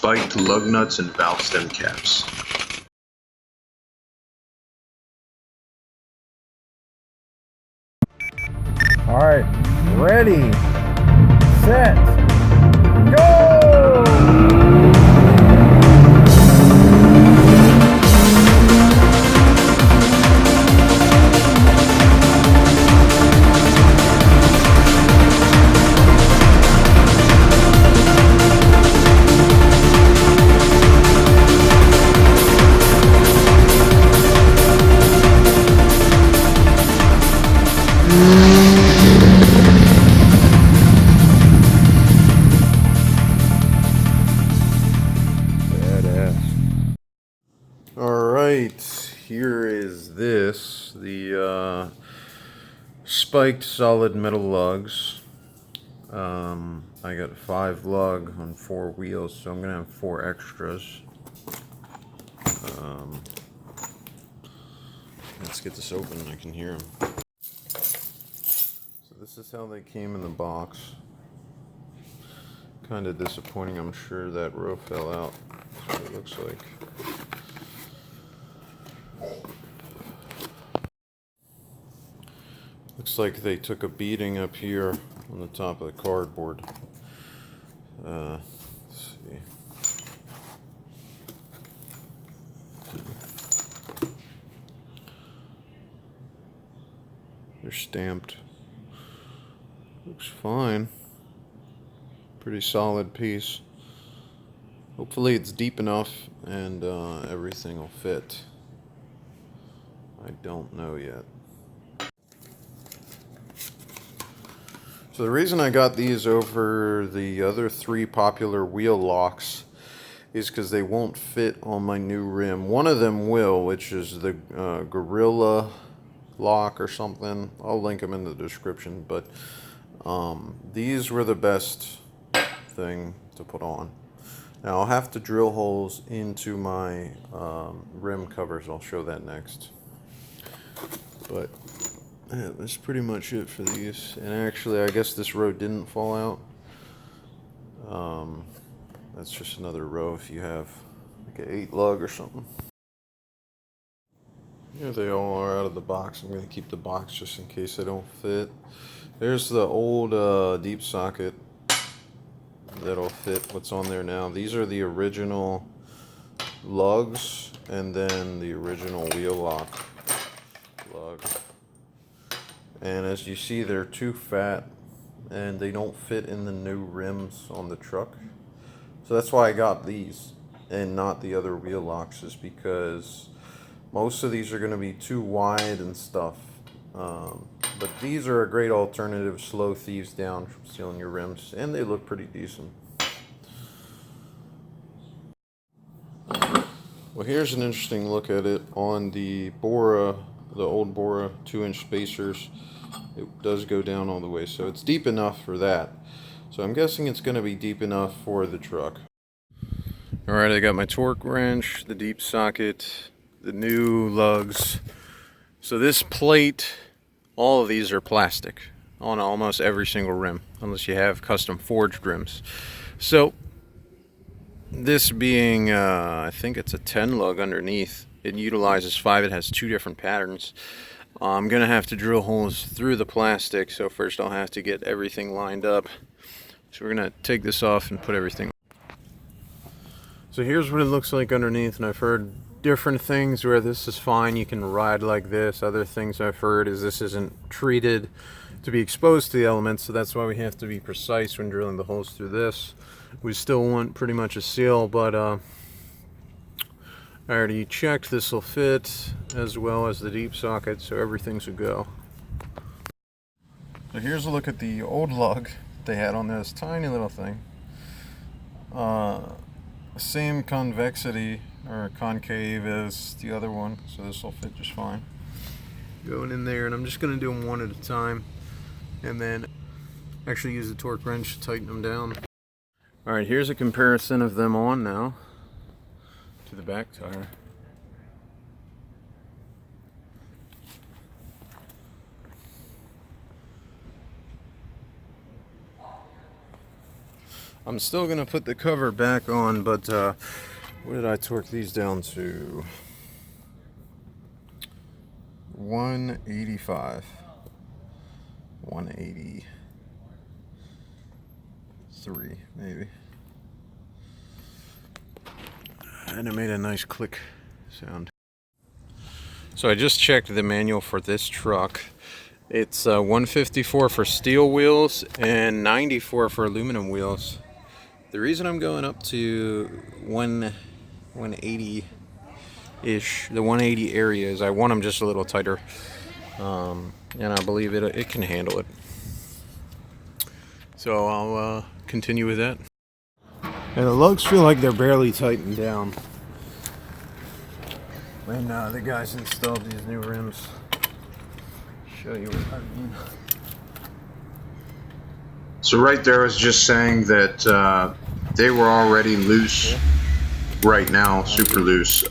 spiked lug nuts and valve stem caps. Alright, ready, set, go! Alright, here is the spiked solid metal lugs. I got 5 lug on 4 wheels, so I'm gonna have 4 extras. Let's get this open, I can hear them. So this is how they came in the box. Kind of disappointing, I'm sure that row fell out. That's what it looks like. Looks like they took a beating up here on the top of the cardboard. Let's see. They're stamped. Looks fine. Pretty solid piece. Hopefully it's deep enough and everything will fit. I don't know yet. So the reason I got these over the other 3 popular wheel locks is because they won't fit on my new rim. One of them will, which is the Gorilla lock or something. I'll link them in the description, but these were the best thing to put on. Now I'll have to drill holes into my rim covers. I'll show that next. But yeah, that's pretty much it for these. And actually, I guess this row didn't fall out. That's just another row if you have like an 8 lug or something. Here they all are out of the box. I'm going to keep the box just in case they don't fit. There's the old deep socket that'll fit what's on there now. These are the original lugs and then the original wheel lock lug. And as you see, they're too fat and they don't fit in the new rims on the truck. So that's why I got these and not the other wheel locks, is because most of these are going to be too wide and stuff. But these are a great alternative, slow thieves down from stealing your rims, and they look pretty decent. Well, here's an interesting look at it on the Bora, the old Bora 2-inch spacers. It does go down all the way, so it's deep enough for that. So I'm guessing it's going to be deep enough for the truck. Alright, I got my torque wrench, the deep socket, the new lugs. So this plate, all of these are plastic on almost every single rim, unless you have custom forged rims. So this being, I think it's a 10 lug underneath, it utilizes 5, it has 2 different patterns. I'm going to have to drill holes through the plastic, so first I'll have to get everything lined up. So we're going to take this off and put everything. So here's what it looks like underneath, and I've heard different things where this is fine, you can ride like this. Other things I've heard is this isn't treated to be exposed to the elements, so that's why we have to be precise when drilling the holes through this. We still want pretty much a seal, but I already checked this will fit, as well as the deep socket, so everything's a go. So here's a look at the old lug they had on this tiny little thing. Same convexity or concave as the other one, so this will fit just fine. Going in there, and I'm just going to do them one at a time, and then actually use the torque wrench to tighten them down. Alright, here's a comparison of them on now to the back tire. I'm still gonna put the cover back on, but what did I torque these down to? 185, 183 maybe. And it made a nice click sound. So I just checked the manual for this truck. It's 154 for steel wheels and 94 for aluminum wheels. The reason I'm going up to 180-ish, the 180 area, is I want them just a little tighter. And I believe it can handle it. So I'll continue with that. And the lugs feel like they're barely tightened down when the guys installed these new rims. Show you what I mean. So right there, I was just saying that they were already loose right now, super loose.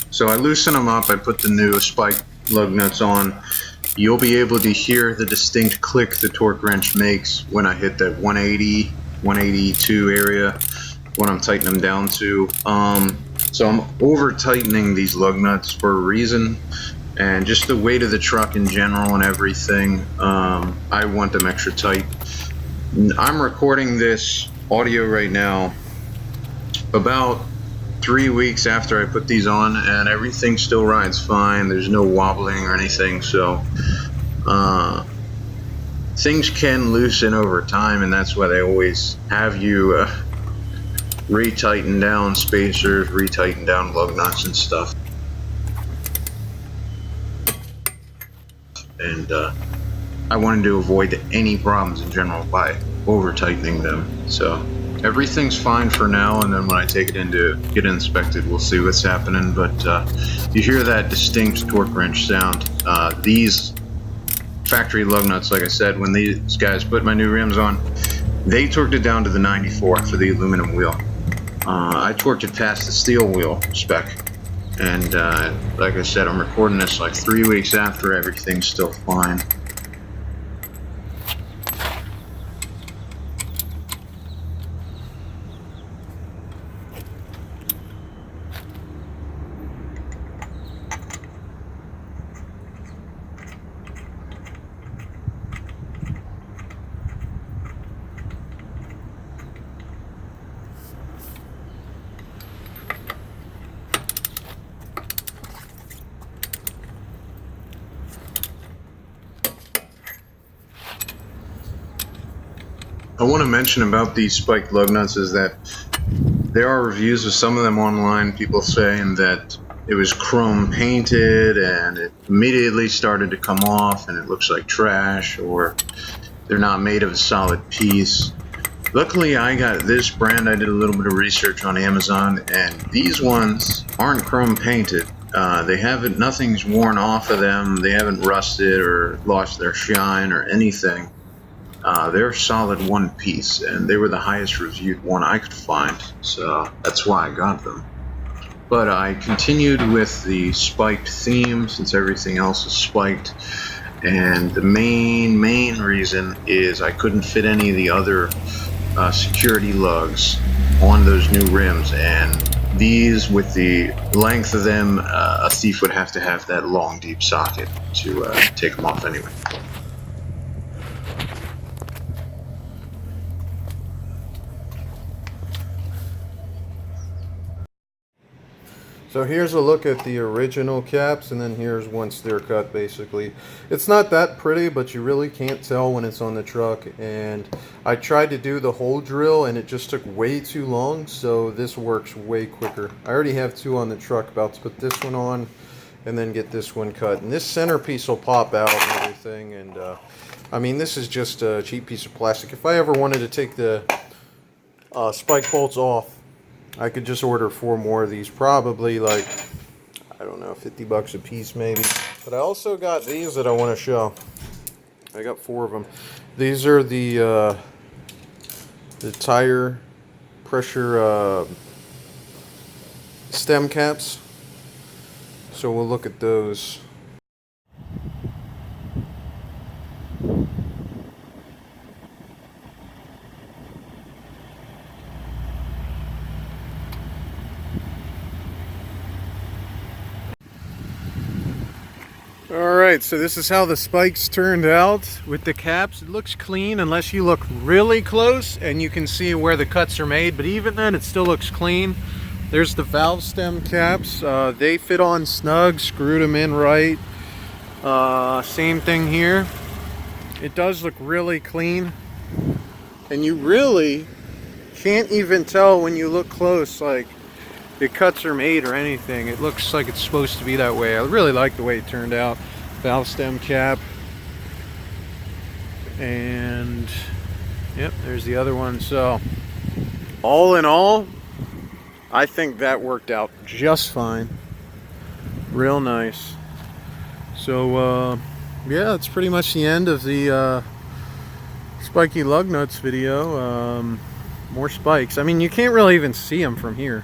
So I loosened them up. I put the new spike lug nuts on. You'll be able to hear the distinct click the torque wrench makes when I hit that 180, 182 area when I'm tightening them down to. So I'm over tightening these lug nuts for a reason. And just the weight of the truck in general and everything, I want them extra tight. I'm recording this audio right now about 3 weeks after I put these on, and everything still rides fine. There's no wobbling or anything, so things can loosen over time, and that's why they always have you re-tighten down spacers, re-tighten down lug nuts and stuff. And I wanted to avoid any problems in general by over tightening them. So everything's fine for now, and then when I take it in to get inspected, we'll see what's happening. But you hear that distinct torque wrench sound. These factory lug nuts, like I said, when these guys put my new rims on, they torqued it down to the 94 for the aluminum wheel. I torqued it past the steel wheel spec. And like I said, I'm recording this like 3 weeks after everything's still fine. I want to mention about these spiked lug nuts is that there are reviews of some of them online, people saying that it was chrome painted and it immediately started to come off and it looks like trash, or they're not made of a solid piece. Luckily, I got this brand. I did a little bit of research on Amazon, and these ones aren't chrome painted. They haven't, nothing's worn off of them. They haven't rusted or lost their shine or anything. They're solid one piece, and they were the highest reviewed one I could find, so that's why I got them. But I continued with the spiked theme since everything else is spiked, and the main reason is I couldn't fit any of the other security lugs on those new rims, and these, with the length of them, a thief would have to have that long deep socket to take them off anyway. So here's a look at the original caps, and then here's once they're cut, basically. It's not that pretty, but you really can't tell when it's on the truck. And I tried to do the hole drill, and it just took way too long, so this works way quicker. I already have two on the truck, about to put this one on, and then get this one cut. And this centerpiece will pop out and everything, and I mean, this is just a cheap piece of plastic. If I ever wanted to take the spike bolts off, I could just order 4 more of these, probably like, I don't know, 50 bucks a piece maybe. But I also got these that I want to show. I got 4 of them. These are the tire pressure stem caps. So we'll look at those. Alright, so this is how the spikes turned out with the caps. It looks clean unless you look really close and you can see where the cuts are made, but even then it still looks clean. There's the valve stem caps. They fit on snug, screwed them in right. Same thing here. It does look really clean. And you really can't even tell when you look close like the cuts are made or anything. It looks like it's supposed to be that way. I really like the way it turned out. Valve stem cap. And yep, there's the other one. So all in all, I think that worked out just fine. Real nice. So yeah, that's pretty much the end of the spiky lug nuts video. More spikes. I mean, you can't really even see them from here.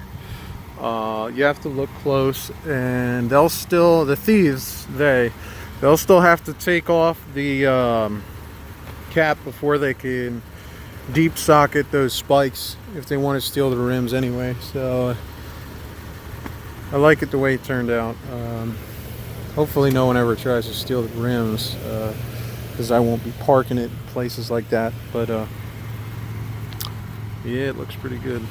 You have to look close, and they'll still, the thieves, they'll still have to take off the cap before they can deep socket those spikes if they want to steal the rims anyway. So I like it the way it turned out. Hopefully no one ever tries to steal the rims, because I won't be parking it in places like that. But yeah, it looks pretty good.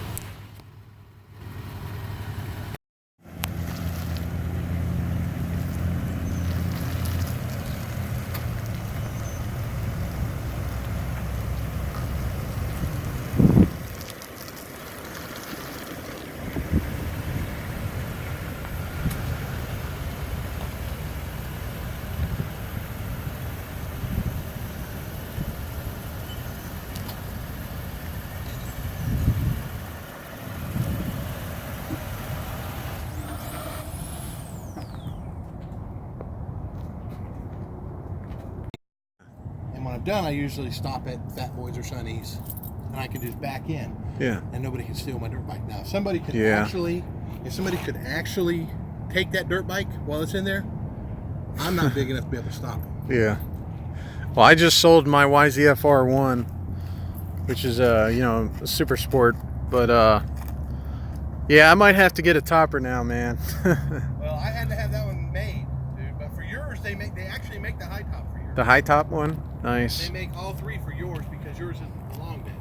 And when I'm done, I usually stop at Fat Boys or Sonny's, and I can just back in. Yeah. And nobody can steal my dirt bike. Now, if somebody could Yeah. actually take that dirt bike while it's in there, I'm not big enough to be able to stop them. Yeah. Well, I just sold my YZF-R1, which is you know, a super sport, but yeah, I might have to get a topper now, man. Well, I had to have that one made, dude. But for yours, they actually make the high top for yours. The high top one? Nice. They make all three for yours because yours is the long bed.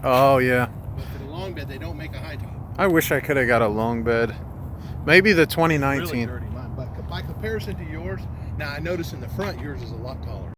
Oh, yeah. But for the long bed, they don't make a high top. I wish I could have got a long bed. Maybe the 2019. Really dirty, but by comparison to yours, now I notice in the front, yours is a lot taller.